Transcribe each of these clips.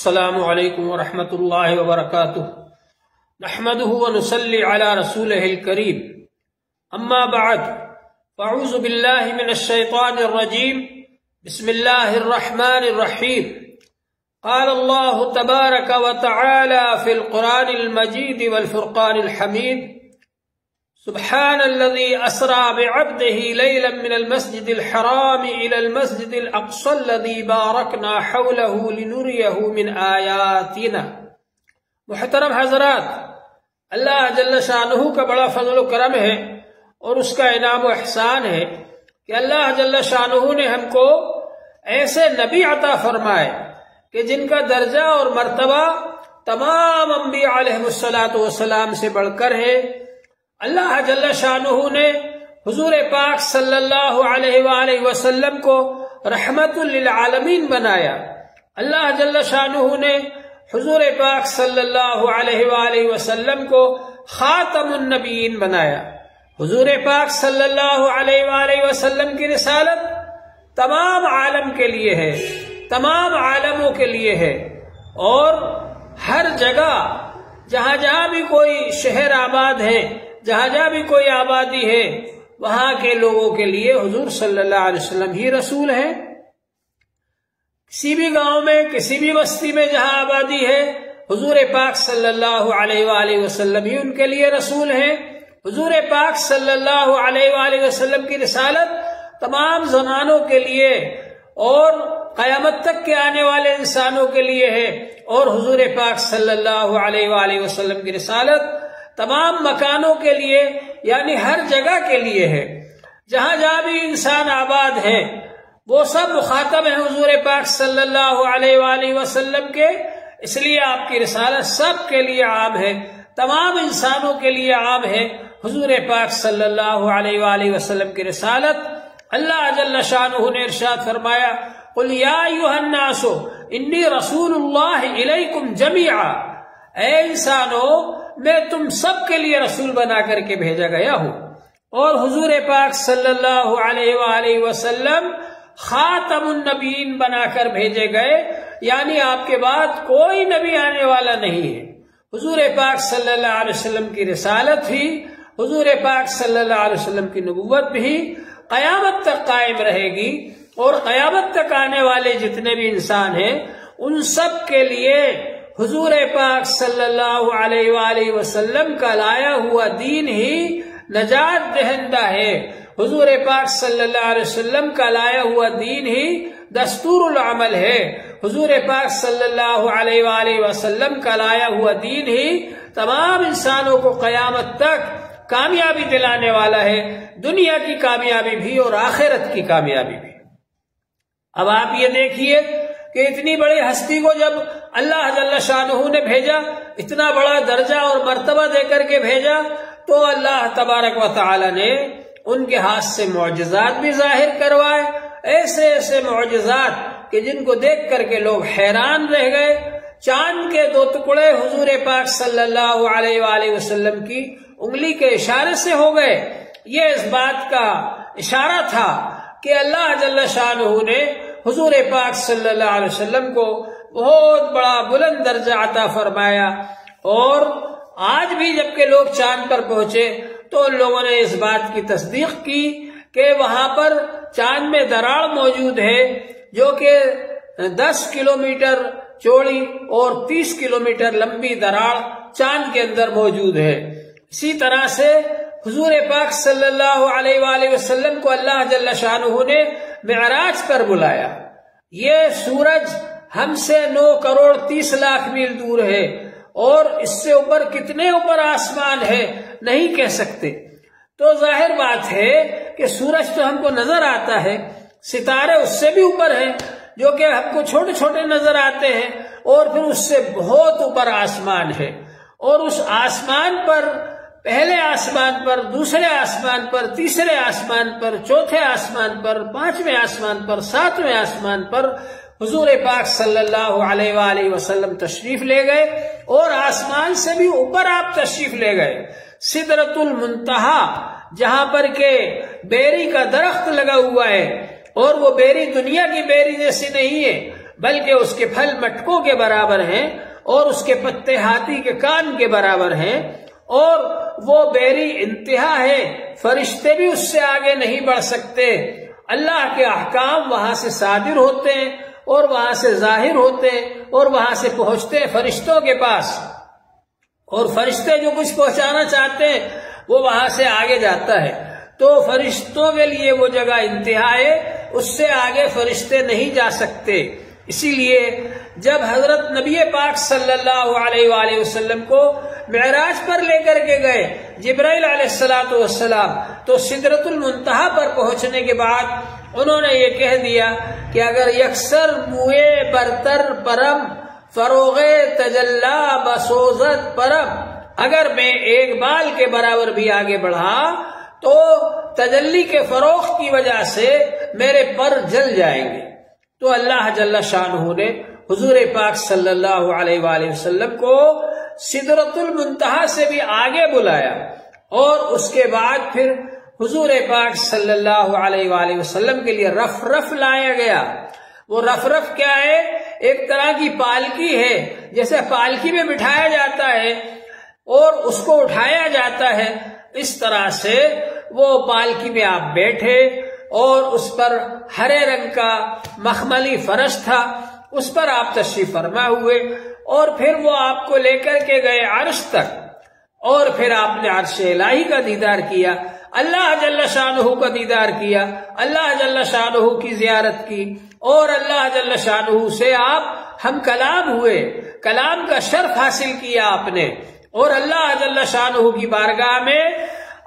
السلام علیکم ورحمۃ اللہ وبرکاتہ نحمده ونصلی علی رسولہ الکریم اما بعد فاعوذ باللہ من الشیطان الرجیم بسم اللہ الرحمن الرحیم قال اللہ تبارک وتعالی فی القرآن المجید والفرقان الحمید سبحان الذي اسرى بعبده ليلا من المسجد الحرام الى المسجد الاقصى الذي باركنا حوله لنريه من آیاتنا۔ محترم حضرات، اللہ جل شانہ کا بڑا فضل و کرم ہے اور اس کا انعام و احسان ہے کہ اللہ جل شانہ نے ہم کو ایسے نبی عطا فرمائے کہ جن کا درجہ اور مرتبہ تمام انبیاء علیہ السلام سے بڑھ کر ہے۔ اللہ جل شانہ نے حضور پاک صلی اللہ علیہ وآلہ وسلم کو رحمت للعالمین بنایا۔ اللہ جل شانہ نے حضور پاک صلی اللہ علیہ وآلہ وسلم کو خاتم النبیین بنایا۔ حضور پاک صلی اللہ علیہ وآلہ وسلم کی رسالت تمام عالم کے لیے ہے، تمام عالموں کے لیے ہے، اور ہر جگہ جہاں جہاں بھی کوئی شہر آباد ہے، جہاں جہاں بھی کوئی آبادی ہے، وہاں کے لوگوں کے لیے حضور صلی اللہ علیہ وسلم ہی رسول ہے۔ کسی بھی گاؤں میں، کسی بھی بستی میں جہاں آبادی ہے، حضور پاک صلی اللہ علیہ وآلہ وسلم ہی ان کے لیے رسول ہے۔ حضور پاک صلی اللہ علیہ وآلہ وسلم کی رسالت تمام زمانوں کے لیے اور قیامت تک کے آنے والے انسانوں کے لیے ہے، اور حضور پاک صلی اللہ علیہ وآلہ وسلم کی رسالت تمام مکانوں کے لیے، یعنی ہر جگہ کے لیے ہے۔ جہاں جہاں بھی انسان آباد ہیں وہ سب مخاطب ہیں حضور پاک صلی اللہ علیہ وآلہ وسلم کے، اس لیے آپ کی رسالت سب کے لیے عام ہے، تمام انسانوں کے لیے عام ہے۔ حضور پاک صلی اللہ علیہ وآلہ وسلم کی رسالت اللہ جل شانہ نے ارشاد فرمایا، قل یا ایھا الناس انی رسول اللہ الیکم جمیعا، اے انسانو میں تم سب کے لیے رسول بنا کر کے بھیجا گیا ہوں۔ اور حضور پاک صلی اللہ علیہ وآلہ وسلم خاتم النبیین بنا کر بھیجے گئے، یعنی آپ کے بعد کوئی نبی آنے والا نہیں ہے۔ حضور پاک صلی اللہ علیہ وسلم کی رسالت بھی، حضور پاک صلی اللہ علیہ وسلم کی نبوت بھی قیامت تک قائم رہے گی، اور قیامت تک آنے والے جتنے بھی انسان ہیں ان سب کے لیے حضور پاک صلی اللہ علیہ وآلہ وسلم کا لایا ہوا دین ہی نجات دہندہ ہے۔ حضور پاک صلی اللہ علیہ وسلم کا لایا ہوا دین ہی دستور العمل ہے۔ حضور پاک صلی اللہ علیہ وآلہ وسلم کا لایا ہوا دین ہی تمام انسانوں کو قیامت تک کامیابی دلانے والا ہے، دنیا کی کامیابی بھی اور آخرت کی کامیابی بھی۔ اب آپ یہ دیکھیے کہ اتنی بڑی ہستی کو جب اللہ جل شانہ نے بھیجا، اتنا بڑا درجہ اور مرتبہ دے کر کے بھیجا، تو اللہ تبارک و تعالی نے ان کے ہاتھ سے معجزات بھی ظاہر کروائے، ایسے ایسے معجزات کہ جن کو دیکھ کر کے لوگ حیران رہ گئے۔ چاند کے 2 ٹکڑے حضور پاک صلی اللہ علیہ وآلہ وسلم کی انگلی کے اشارے سے ہو گئے۔ یہ اس بات کا اشارہ تھا کہ اللہ جل شانہ نے حضور پاک صلی اللہ علیہ وسلم کو بہت بڑا بلند درجہ عطا فرمایا۔ اور آج بھی جبکہ لوگ چاند پر پہنچے تو ان لوگوں نے اس بات کی تصدیق کی کہ وہاں پر چاند میں دراڑ موجود ہے، جو کہ 10 کلومیٹر چوڑی اور 30 کلومیٹر لمبی دراڑ چاند کے اندر موجود ہے۔ اسی طرح سے حضور پاک صلی اللہ علیہ وآلہ وسلم کو اللہ جل شانہ نے معراج پر بلایا۔ یہ سورج ہم سے 9 کروڑ 30 لاکھ میل دور ہے، اور اس سے اوپر کتنے اوپر آسمان ہے نہیں کہہ سکتے۔ تو ظاہر بات ہے کہ سورج تو ہم کو نظر آتا ہے، ستارے اس سے بھی اوپر ہیں جو کہ ہم کو چھوٹے چھوٹے نظر آتے ہیں، اور پھر اس سے بہت اوپر آسمان ہے، اور اس آسمان پر، پہلے آسمان پر، دوسرے آسمان پر، تیسرے آسمان پر، چوتھے آسمان پر، 5ویں آسمان پر، 7ویں آسمان پر حضور پاک صلی اللہ علیہ وآلہ وسلم تشریف لے گئے، اور آسمان سے بھی اوپر آپ تشریف لے گئے۔ سدرۃ المنتہا، جہاں پر کہ بیری کا درخت لگا ہوا ہے، اور وہ بیری دنیا کی بیری جیسی نہیں ہے، بلکہ اس کے پھل مٹکوں کے برابر ہیں اور اس کے پتے ہاتھی کے کان کے برابر ہیں، اور وہ بیری انتہا ہے، فرشتے بھی اس سے آگے نہیں بڑھ سکتے۔ اللہ کے احکام وہاں سے صادر ہوتے ہیں اور وہاں سے ظاہر ہوتے ہیں اور وہاں سے پہنچتے ہیں فرشتوں کے پاس، اور فرشتے جو کچھ پہنچانا چاہتے ہیں وہ وہاں سے آگے جاتا ہے۔ تو فرشتوں کے لیے وہ جگہ انتہا ہے، اس سے آگے فرشتے نہیں جا سکتے۔ اسی لیے جب حضرت نبی پاک صلی اللہ علیہ وآلہ وسلم کو معراج پر لے کر کے گئے جبرائیل علیہ السلام، تو سدرۃ المنتہا پر پہنچنے کے بعد انہوں نے یہ کہہ دیا کہ اگر یکسر موئے برتر پرم فروغ تجلا بسوزت پرم، اگر میں ایک بال کے برابر بھی آگے بڑھا تو تجلی کے فروغ کی وجہ سے میرے پر جل جائیں گے۔ تو اللہ جل شانہ نے حضور پاک صلی اللہ علیہ وآلہ وسلم کو سدرۃ المنتہا سے بھی آگے بلایا، اور اس کے بعد پھر حضور پاک صلی اللہ علیہ وآلہ وسلم کے لیے رفرف لایا گیا۔ وہ رفرف کیا ہے؟ ایک طرح کی پالکی ہے، جیسے پالکی میں بٹھایا جاتا ہے اور اس کو اٹھایا جاتا ہے، اس طرح سے وہ پالکی میں آپ بیٹھے، اور اس پر ہرے رنگ کا مخملی فرش تھا، اس پر آپ تشریف فرما ہوئے، اور پھر وہ آپ کو لے کر کے گئے عرش تک، اور پھر آپ نے عرش الہی کا دیدار کیا، اللہ جل شانہ کا دیدار کیا، اللہ جل شانہ کی زیارت کی، اور اللہ جل شانہ سے آپ ہم کلام ہوئے، کلام کا شرف حاصل کیا آپ نے، اور اللہ جل شانہ کی بارگاہ میں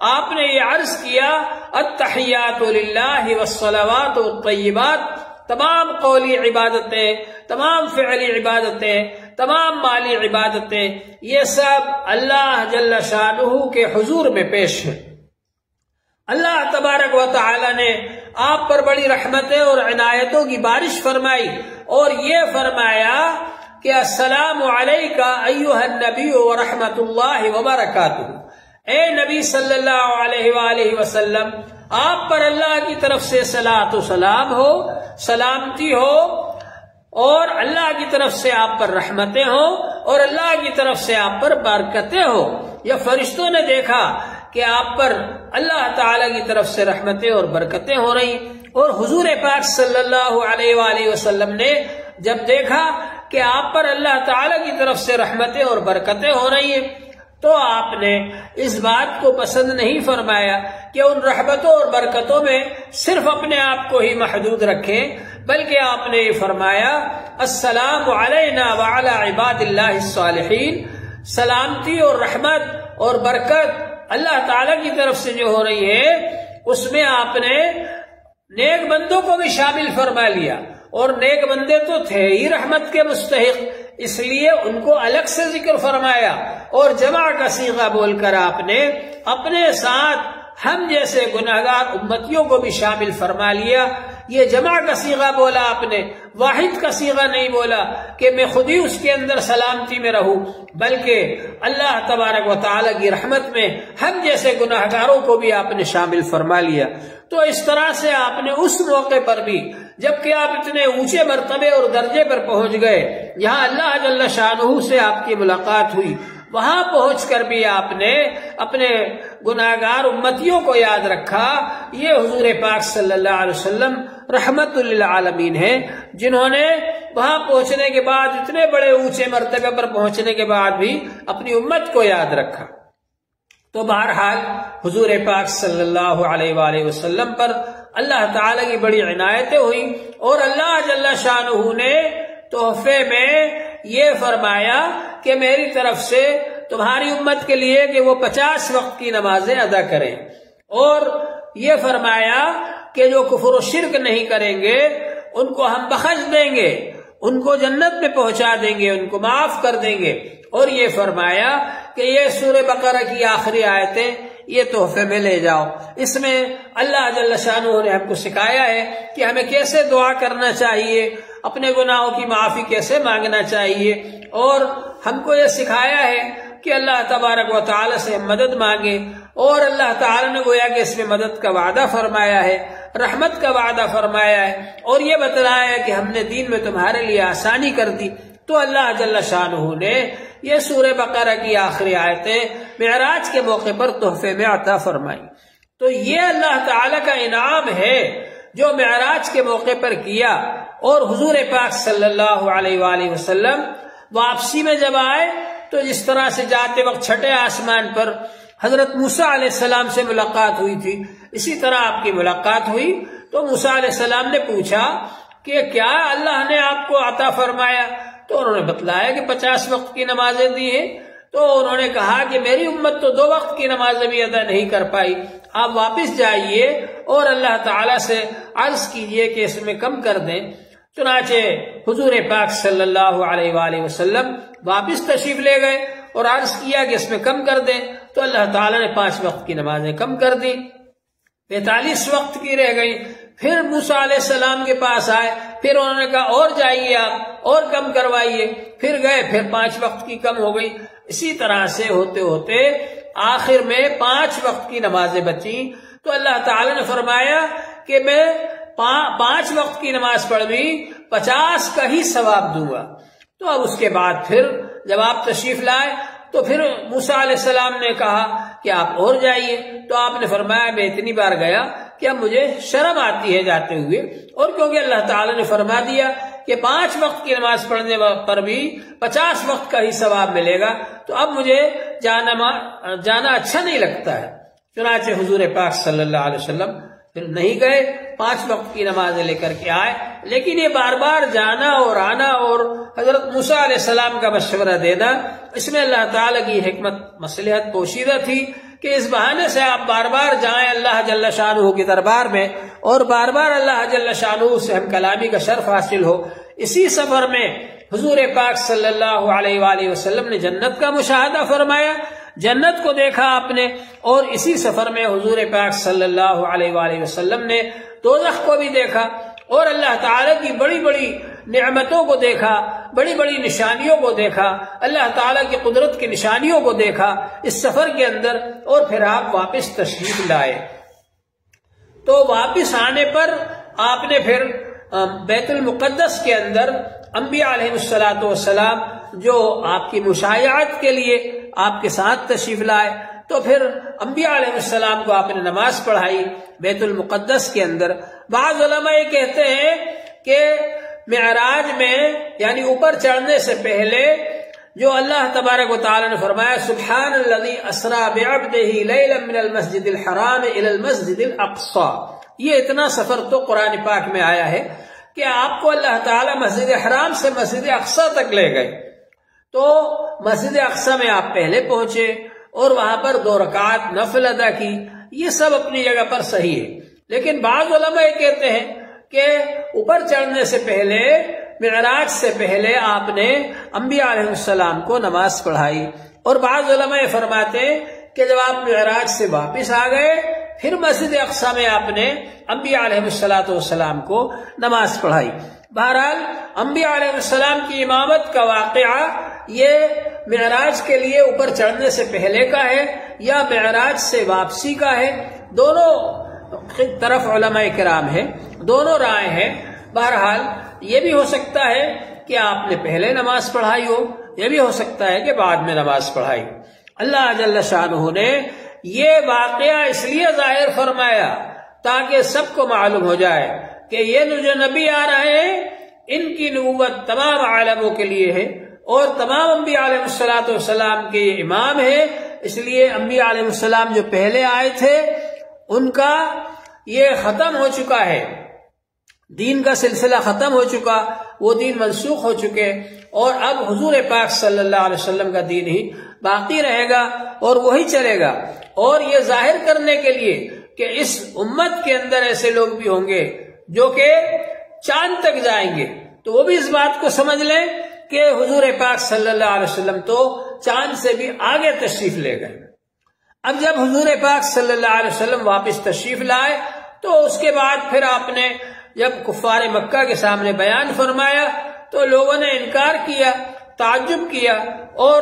آپ نے یہ عرض کیا التحیات للہ والصلوات والطیبات، تمام قولی عبادتیں، تمام فعلی عبادتیں، تمام مالی عبادتیں، یہ سب اللہ جل شانہ کے حضور میں پیش ہیں۔ اللہ تبارک و تعالی نے آپ پر بڑی رحمتیں اور عنایتوں کی بارش فرمائی، اور یہ فرمایا کہ السلام علیک ایھا النبی ورحمۃ اللہ وبرکاتہ، اے نبی صلی اللہ علیہ وآلہ وسلم، آپ پر اللہ کی طرف سے صلاۃ و سلام ہو، سلامتی ہو، اور اللہ کی طرف سے آپ پر رحمتیں ہوں، اور اللہ کی طرف سے آپ پر برکتیں ہوں۔ یہ فرشتوں نے دیکھا کہ آپ پر اللہ تعالی کی طرف سے رحمتیں اور برکتیں ہو رہی، اور حضور پاک صلی اللہ علیہ وآلہ وسلم نے جب دیکھا کہ آپ پر اللہ تعالی کی طرف سے رحمتیں اور برکتیں ہو رہی ہیں، تو آپ نے اس بات کو پسند نہیں فرمایا کہ ان رحمتوں اور برکتوں میں صرف اپنے آپ کو ہی محدود رکھیں، بلکہ آپ نے یہ فرمایا السلام علینا وعلی عباد اللہ الصالحین، سلامتی اور رحمت اور برکت اللہ تعالی کی طرف سے جو ہو رہی ہے، اس میں آپ نے نیک بندوں کو بھی شامل فرما لیا، اور نیک بندے تو تھے ہی رحمت کے مستحق، اس لیے ان کو الگ سے ذکر فرمایا، اور جمع کا صیغہ بول کر آپ نے اپنے ساتھ ہم جیسے گناہگار امتیوں کو بھی شامل فرما لیا۔ یہ جمع کا صیغہ بولا آپ نے، واحد کا صیغہ نہیں بولا کہ میں خود ہی اس کے اندر سلامتی میں رہوں، بلکہ اللہ تبارک و تعالی کی رحمت میں ہم جیسے گناہگاروں کو بھی آپ نے شامل فرما لیا۔ تو اس طرح سے آپ نے اس موقع پر بھی، جبکہ آپ اتنے اونچے مرتبے اور درجے پر پہنچ گئے، یہاں اللہ جل شانہ سے آپ کی ملاقات ہوئی، وہاں پہنچ کر بھی آپ نے اپنے گناہگار امتیوں کو یاد رکھا۔ یہ حضور پاک صلی اللہ علیہ وسلم رحمت للعالمین ہیں، جنہوں نے وہاں پہنچنے کے بعد، اتنے بڑے اونچے مرتبے پر پہنچنے کے بعد بھی اپنی امت کو یاد رکھا۔ تو بہرحال حضور پاک صلی اللہ علیہ وآلہ وسلم پر اللہ تعالی کی بڑی عنایتیں ہوئی، اور اللہ جل شانہ نے تحفے میں یہ فرمایا کہ میری طرف سے تمہاری امت کے لیے کہ وہ 50 وقت کی نمازیں ادا کریں، اور یہ فرمایا کہ جو کفر و شرک نہیں کریں گے ان کو ہم بخش دیں گے، ان کو جنت میں پہنچا دیں گے، ان کو معاف کر دیں گے، اور یہ فرمایا کہ یہ سورہ بقرہ کی آخری آیتیں یہ تحفے میں لے جاؤ۔ اس میں اللہ جل شانہ نے ہم کو سکھایا ہے کہ ہمیں کیسے دعا کرنا چاہیے، اپنے گناہوں کی معافی کیسے مانگنا چاہیے، اور ہم کو یہ سکھایا ہے کہ اللہ تبارک و تعالی سے مدد مانگے، اور اللہ تعالی نے گویا کہ اس میں مدد کا وعدہ فرمایا ہے۔ رحمت کا وعدہ فرمایا ہے اور یہ بتلایا ہے کہ ہم نے دین میں تمہارے لیے آسانی کر دی، تو اللہ جل شانہ نے یہ سورہ بقرہ کی آخری آیتیں معراج کے موقع پر تحفے میں عطا فرمائی۔ تو یہ اللہ تعالی کا انعام ہے جو معراج کے موقع پر کیا، اور حضور پاک صلی اللہ علیہ وآلہ وسلم واپسی میں جب آئے تو جس طرح سے جاتے وقت چھٹے آسمان پر حضرت موسیٰ علیہ السلام سے ملاقات ہوئی تھی، اسی طرح آپ کی ملاقات ہوئی۔ تو موسیٰ علیہ السلام نے پوچھا کہ کیا اللہ نے آپ کو عطا فرمایا؟ تو انہوں نے بتلایا کہ 50 وقت کی نمازیں دی ہیں۔ تو انہوں نے کہا کہ میری امت تو 2 وقت کی نمازیں بھی ادا نہیں کر پائی، آپ واپس جائیے اور اللہ تعالیٰ سے عرض کیجئے کہ اس میں کم کر دیں۔ چنانچہ حضور پاک صلی اللہ علیہ وآلہ وسلم واپس تشریف لے گئے اور عرض کیا کہ اس میں کم کر دیں، تو اللہ تعالیٰ نے 5 وقت کی نمازیں کم کر دی، 45 وقت کی رہ گئی۔ پھر موسیٰ علیہ السلام کے پاس آئے، پھر انہوں نے کہا اور جائیے آپ اور کم کروائیے، پھر گئے، پھر 5 وقت کی کم ہو گئی۔ اسی طرح سے ہوتے ہوتے آخر میں 5 وقت کی نمازیں بچیں، تو اللہ تعالیٰ نے فرمایا کہ میں 5 وقت کی نماز پڑھ بھی 50 کا ہی ثواب دوں گا۔ تو اب اس کے بعد پھر جب آپ تشریف لائے تو پھر موسیٰ علیہ السلام نے کہا کہ آپ اور جائیے، تو آپ نے فرمایا میں اتنی بار گیا کہ اب مجھے شرم آتی ہے جاتے ہوئے، اور کیونکہ اللہ تعالیٰ نے فرما دیا کہ 5 وقت کی نماز پڑھنے پر بھی 50 وقت کا ہی ثواب ملے گا، تو اب مجھے جانا اچھا نہیں لگتا ہے۔ چنانچہ حضور پاک صلی اللہ علیہ وسلم پھر نہیں گئے، 5 وقت کی نمازیں لے کر کے آئے، لیکن یہ بار بار جانا اور آنا اور حضرت موسیٰ علیہ السلام کا مشورہ دینا، اس میں اللہ تعالیٰ کی حکمت مصلحت پوشیدہ تھی کہ اس بہانے سے آپ بار بار جائیں اللہ جل شانہ کے دربار میں، اور بار بار اللہ جل شانہ سے ہم کلامی کا شرف حاصل ہو۔ اسی سفر میں حضور پاک صلی اللہ علیہ وآلہ وسلم نے جنت کا مشاہدہ فرمایا، جنت کو دیکھا آپ نے، اور اسی سفر میں حضور پاک صلی اللہ علیہ وآلہ وسلم نے دوزخ کو بھی دیکھا، اور اللہ تعالیٰ کی بڑی بڑی نعمتوں کو دیکھا، بڑی بڑی نشانیوں کو دیکھا، اللہ تعالیٰ کی قدرت کی نشانیوں کو دیکھا اس سفر کے اندر، اور پھر آپ واپس تشریف لائے۔ تو واپس آنے پر آپ نے پھر بیت المقدس کے اندر انبیاء علیہ السلام جو آپ کی مشایعت کے لیے آپ کے ساتھ تشریف لائے، تو پھر انبیاء علیہ السلام کو آپ نے نماز پڑھائی بیت المقدس کے اندر۔ بعض علماء یہ کہتے ہیں کہ معراج میں یعنی اوپر چڑھنے سے پہلے جو اللہ تبارک و تعالی نے فرمایا سبحان الذی اسری بعبدہ لیلا من المسجد الحرام الی المسجد الاقصی، یہ اتنا سفر تو قرآن پاک میں آیا ہے کہ آپ کو اللہ تعالی مسجد حرام سے مسجد اقصی تک لے گئے۔ تو مسجد اقصی میں آپ پہلے پہنچے اور وہاں پر 2 رکعات نفل ادا کی، یہ سب اپنی جگہ پر صحیح ہے، لیکن بعض علماء یہ کہتے ہیں کہ اوپر چڑھنے سے پہلے معراج سے پہلے آپ نے انبیاء علیہ السلام کو نماز پڑھائی، اور بعض علماء فرماتے ہیں کہ جب آپ معراج سے واپس آ گئے پھر مسجد اقصی میں آپ نے انبیاء علیہ السلام کو نماز پڑھائی۔ بہرحال انبیاء علیہ السلام کی امامت کا واقعہ یہ معراج کے لیے اوپر چڑھنے سے پہلے کا ہے یا معراج سے واپسی کا ہے، دونوں طرف علماء کرام ہیں، دونوں رائے ہیں۔ بہرحال یہ بھی ہو سکتا ہے کہ آپ نے پہلے نماز پڑھائی ہو، یہ بھی ہو سکتا ہے کہ بعد میں نماز پڑھائی۔ اللہ جل شانہ نے یہ واقعہ اس لیے ظاہر فرمایا تاکہ سب کو معلوم ہو جائے کہ یہ جو نبی آ رہے ہیں ان کی نبوت تمام عالموں کے لیے ہے، اور تمام انبیاء علیہ السلام کے یہ امام ہے، اس لیے انبیاء علیہ السلام جو پہلے آئے تھے ان کا یہ ختم ہو چکا ہے، دین کا سلسلہ ختم ہو چکا، وہ دین منسوخ ہو چکے، اور اب حضور پاک صلی اللہ علیہ وسلم کا دین ہی باقی رہے گا اور وہی چلے گا۔ اور یہ ظاہر کرنے کے لیے کہ اس امت کے اندر ایسے لوگ بھی ہوں گے جو کہ چاند تک جائیں گے، تو وہ بھی اس بات کو سمجھ لیں کہ حضور پاک صلی اللہ علیہ وسلم تو چاند سے بھی آگے تشریف لے گئے۔ اب جب حضور پاک صلی اللہ علیہ وسلم واپس تشریف لائے تو اس کے بعد پھر آپ نے جب کفار مکہ کے سامنے بیان فرمایا تو لوگوں نے انکار کیا، تعجب کیا، اور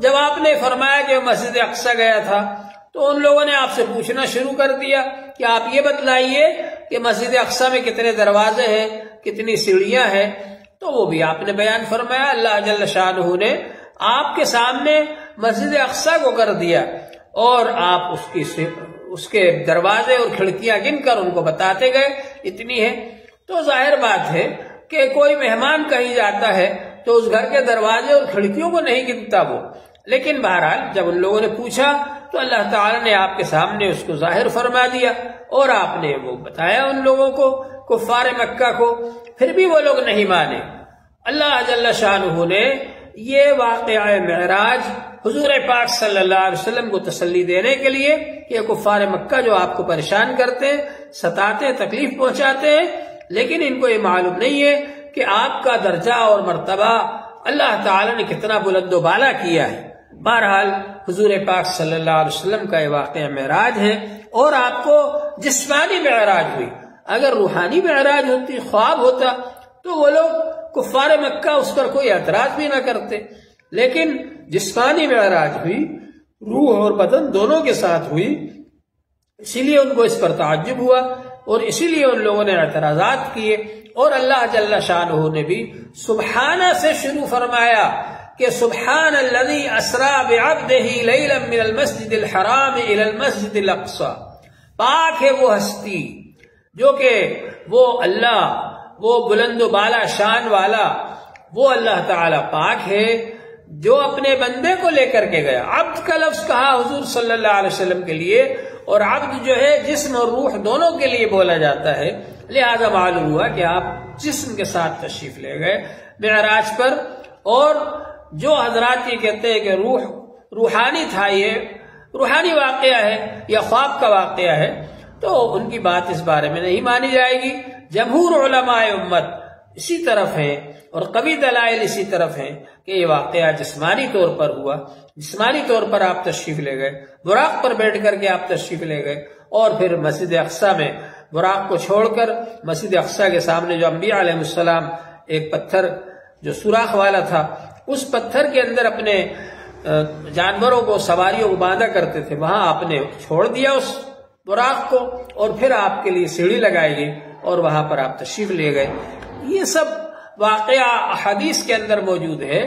جب آپ نے فرمایا کہ مسجد اقصی گیا تھا تو ان لوگوں نے آپ سے پوچھنا شروع کر دیا کہ آپ یہ بتلائیے کہ مسجد اقصی میں کتنے دروازے ہیں، کتنی سیڑھیاں ہیں۔ تو وہ بھی آپ نے بیان فرمایا۔ اللہ جل شانہ نے آپ کے سامنے مسجد اقصی کو کر دیا اور آپ اس کے دروازے اور کھڑکیاں گن کر ان کو بتاتے گئے، اتنی ہے۔ تو ظاہر بات ہے کہ کوئی مہمان کہیں جاتا ہے تو اس گھر کے دروازے اور کھڑکیوں کو نہیں گنتا وہ، لیکن بہرحال جب ان لوگوں نے پوچھا تو اللہ تعالیٰ نے آپ کے سامنے اس کو ظاہر فرما دیا اور آپ نے وہ بتایا ان لوگوں کو، کفار مکہ کو۔ پھر بھی وہ لوگ نہیں مانے۔ اللہ جل شانہ نے یہ واقعہ معراج حضور پاک صلی اللہ علیہ وسلم کو تسلی دینے کے لیے کہ کفار مکہ جو آپ کو پریشان کرتے ہیں، ستاتے ہیں، تکلیف پہنچاتے ہیں، لیکن ان کو یہ معلوم نہیں ہے کہ آپ کا درجہ اور مرتبہ اللہ تعالی نے کتنا بلند و بالا کیا ہے۔ بہرحال حضور پاک صلی اللہ علیہ وسلم کا یہ واقعہ معراج ہے اور آپ کو جسمانی معراج ہوئی۔ اگر روحانی معراج ہوتی، خواب ہوتا، تو وہ لوگ کفار مکہ اس پر کوئی اعتراض بھی نہ کرتے، لیکن جسمانی معراج ہوئی، روح اور بدن دونوں کے ساتھ ہوئی، اسی لیے ان کو اس پر تعجب ہوا اور اسی لیے ان لوگوں نے اعتراضات کیے۔ اور اللہ جل شانہ نے بھی سبحانہ سے شروع فرمایا کہ سبحان الذی اسری بعبدہ لیلا من المسجد الحرام الی المسجد الاقصی، پاک ہے وہ ہستی جو کہ وہ اللہ، وہ بلند و بالا شان والا، وہ اللہ تعالی پاک ہے جو اپنے بندے کو لے کر کے گیا۔ عبد کا لفظ کہا حضور صلی اللہ علیہ وسلم کے لیے، اور عبد جو ہے جسم اور روح دونوں کے لیے بولا جاتا ہے، لہذا معلوم ہوا کہ آپ جسم کے ساتھ تشریف لے گئے معراج پر۔ اور جو حضرات یہ کہتے ہیں کہ روحانی تھا، یہ روحانی واقعہ ہے یا خواب کا واقعہ ہے، تو ان کی بات اس بارے میں نہیں مانی جائے گی۔ جمہور علماء امت اسی طرف ہیں اور قوی دلائل اسی طرف ہیں کہ یہ واقعہ جسمانی طور پر ہوا، جسمانی طور پر آپ تشریف لے گئے، براق پر بیٹھ کر کے آپ تشریف لے گئے، اور پھر مسجد اقصی میں براق کو چھوڑ کر مسجد اقصی کے سامنے جو انبیاء علیہ السلام ایک پتھر جو سوراخ والا تھا، اس پتھر کے اندر اپنے جانوروں کو، سواریوں کو باندھا کرتے تھے، وہاں آپ نے چھوڑ دیا اس براق کو، اور پھر آپ کے لیے سیڑھی لگائی گئی اور وہاں پر آپ تشریف لے گئے۔ یہ سب واقعہ حدیث کے اندر موجود ہے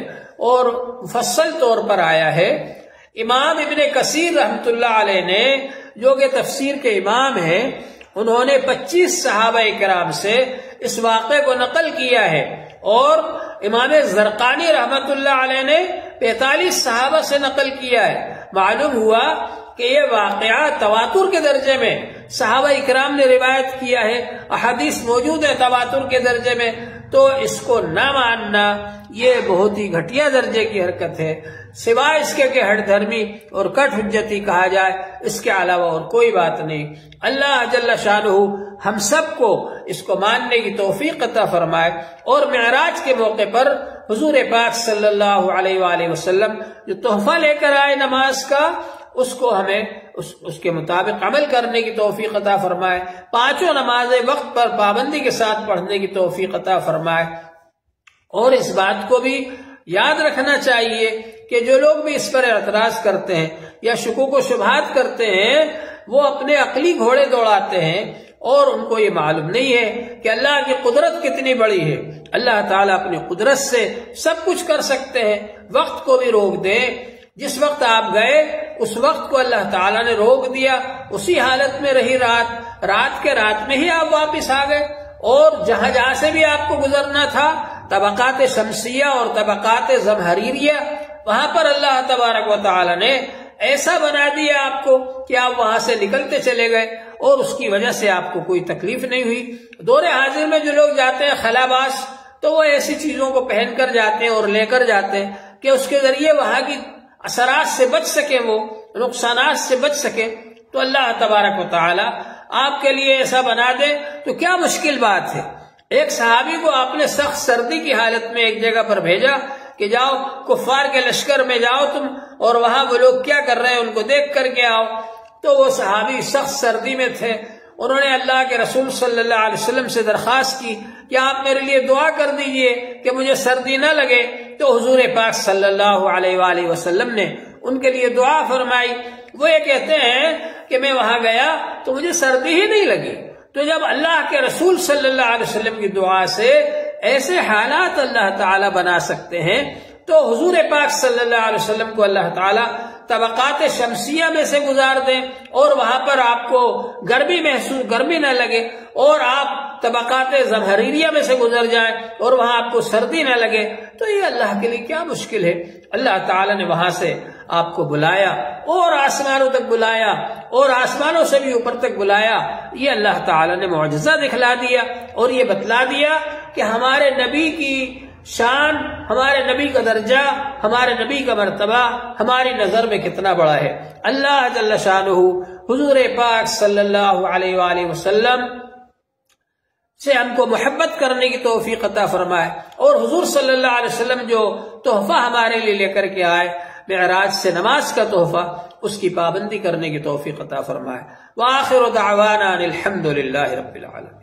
اور مفصل طور پر آیا ہے۔ امام ابن کثیر رحمۃ اللہ علیہ نے، جو کہ تفسیر کے امام ہیں، انہوں نے 25 صحابہ کرام سے اس واقعے کو نقل کیا ہے، اور امام زرقانی رحمۃ اللہ علیہ نے 45 صحابہ سے نقل کیا ہے۔ معلوم ہوا کہ یہ واقعہ تواتر کے درجے میں صحابہ اکرام نے روایت کیا ہے، احادیث موجود ہے تواتر کے درجے میں، تو اس کو نہ ماننا یہ بہت ہی گھٹیا درجے کی حرکت ہے، سوائے اس کے کہ ہٹ دھرمی اور کٹ حجتی کہا جائے، اس کے علاوہ اور کوئی بات نہیں۔ اللہ جل شانہ ہم سب کو اس کو ماننے کی توفیق عطا فرمائے، اور معراج کے موقع پر حضور پاک صلی اللہ علیہ وآلہ وسلم جو تحفہ لے کر آئے نماز کا، اس کو ہمیں اس کے مطابق عمل کرنے کی توفیق عطا فرمائے، 5 نمازیں وقت پر پابندی کے ساتھ پڑھنے کی توفیق عطا فرمائے۔ اور اس بات کو بھی یاد رکھنا چاہیے کہ جو لوگ بھی اس پر اعتراض کرتے ہیں یا شکوک و شبہات کرتے ہیں، وہ اپنے عقلی گھوڑے دوڑاتے ہیں، اور ان کو یہ معلوم نہیں ہے کہ اللہ کی قدرت کتنی بڑی ہے۔ اللہ تعالیٰ اپنی قدرت سے سب کچھ کر سکتے ہیں، وقت کو بھی روک دیں۔ جس وقت آپ گئے اس وقت کو اللہ تعالیٰ نے روک دیا، اسی حالت میں رہی رات کے رات میں ہی آپ واپس آ گئے، اور جہاں سے بھی آپ کو گزرنا تھا، طبقات شمسیہ اور طبقات زمہریریہ، وہاں پر اللہ تبارک و تعالیٰ نے ایسا بنا دیا آپ کو کہ آپ وہاں سے نکلتے چلے گئے، اور اس کی وجہ سے آپ کو کوئی تکلیف نہیں ہوئی۔ دور حاضر میں جو لوگ جاتے ہیں خلاباز، تو وہ ایسی چیزوں کو پہن کر جاتے ہیں اور لے کر جاتے ہیں کہ اس کے ذریعے وہاں کی اثرات سے بچ سکے، وہ نقصانات سے بچ سکے۔ تو اللہ تبارک و تعالی آپ کے لیے ایسا بنا دے تو کیا مشکل بات ہے۔ ایک صحابی کو آپ نے سخت سردی کی حالت میں ایک جگہ پر بھیجا کہ جاؤ کفار کے لشکر میں جاؤ تم، اور وہاں وہ لوگ کیا کر رہے ہیں ان کو دیکھ کر کے آؤ۔ تو وہ صحابی سخت سردی میں تھے، انہوں نے اللہ کے رسول صلی اللہ علیہ وسلم سے درخواست کی کہ آپ میرے لیے دعا کر دیجئے کہ مجھے سردی نہ لگے۔ تو حضور پاک صلی اللہ علیہ وآلہ وسلم نے ان کے لیے دعا فرمائی وہ یہ کہتے ہیں کہ میں وہاں گیا تو مجھے سردی ہی نہیں لگی۔ تو جب اللہ کے رسول صلی اللہ علیہ وسلم کی دعا سے ایسے حالات اللہ تعالیٰ بنا سکتے ہیں تو حضور پاک صلی اللہ علیہ وسلم کو اللہ تعالیٰ طبقات شمسیہ میں سے گزار دیں اور وہاں پر آپ کو گرمی نہ لگے، اور آپ طبقات زمہریریہ میں سے گزر جائیں اور وہاں آپ کو سردی نہ لگے، تو یہ اللہ کے لیے کیا مشکل ہے۔ اللہ تعالیٰ نے وہاں سے آپ کو بلایا اور آسمانوں تک بلایا اور آسمانوں سے بھی اوپر تک بلایا۔ یہ اللہ تعالیٰ نے معجزہ دکھلا دیا اور یہ بتلا دیا کہ ہمارے نبی کی شان، ہمارے نبی کا درجہ، ہمارے نبی کا مرتبہ ہماری نظر میں کتنا بڑا ہے۔ اللہ جل شانہ حضور پاک صلی اللہ علیہ وآلہ وسلم سے ہم کو محبت کرنے کی توفیق عطا فرمائے، اور حضور صلی اللہ علیہ وسلم جو تحفہ ہمارے لیے لے کر کے آئے معراج سے نماز کا تحفہ، اس کی پابندی کرنے کی توفیق عطا فرمائے۔ وآخر دعوانا الحمد للہ رب العالمین۔